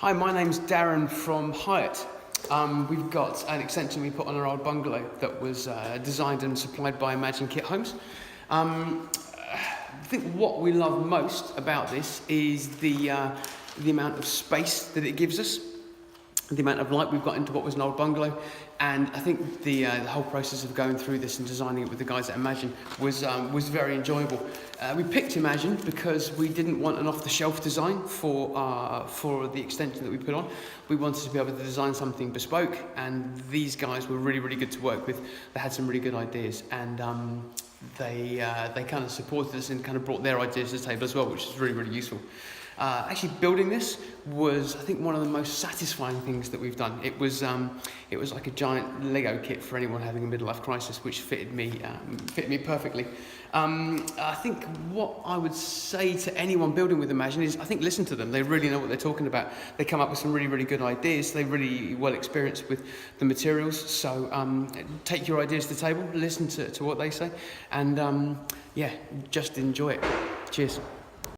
Hi, my name's Darren from Hyatt. We've got an extension we put on our old bungalow that was designed and supplied by Imagine Kit Homes. I think what we love most about this is the amount of space that it gives us, the amount of light we've got into what was an old bungalow, and I think the whole process of going through this and designing it with the guys at Imagine was very enjoyable. We picked Imagine because we didn't want an off-the-shelf design for the extension that we put on. We wanted to be able to design something bespoke, and these guys were really good to work with. They had some really good ideas, and they kind of supported us and kind of brought their ideas to the table as well, which is really useful. Actually building this was, I think, one of the most satisfying things that we've done. It was like a giant Lego kit for anyone having a midlife crisis, which fitted me perfectly. I think what I would say to anyone building with Imagine is, I think, listen to them. They really know what they're talking about. They come up with some really good ideas. They're really well experienced with the materials. So take your ideas to the table, listen to what they say, and yeah, just enjoy it. Cheers.